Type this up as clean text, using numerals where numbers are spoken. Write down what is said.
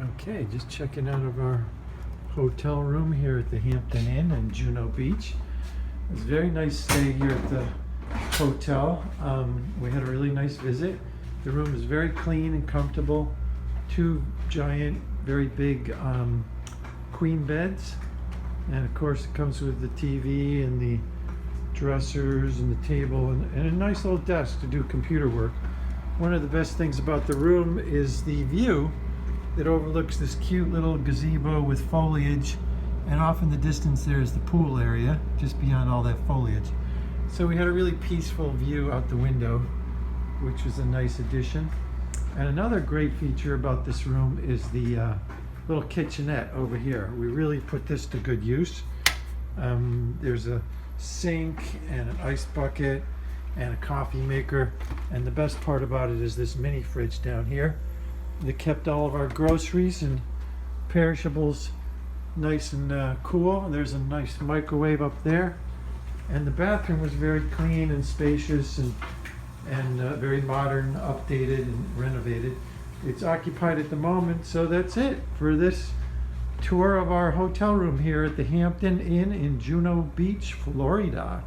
Okay, just checking out of our hotel room here at the Hampton Inn in Juno Beach. It was a very nice stay here at the hotel. We had a really nice visit. The room is very clean and comfortable. Two giant, very big queen beds. And of course it comes with the TV and the dressers and the table and a nice little desk to do computer work. One of the best things about the room is the view that overlooks this cute little gazebo with foliage, and off in the distance there is the pool area just beyond all that foliage. So we had a really peaceful view out the window, which was a nice addition. And another great feature about this room is the little kitchenette over here. We really put this to good use. There's a sink and an ice bucket and a coffee maker, and the best part about it is this mini fridge down here that kept all of our groceries and perishables nice and cool. There's a nice microwave up there, and the bathroom was very clean and spacious and very modern, updated and renovated. It's occupied at the moment, so that's it for this tour of our hotel room here at the Hampton Inn in Juno Beach, Florida.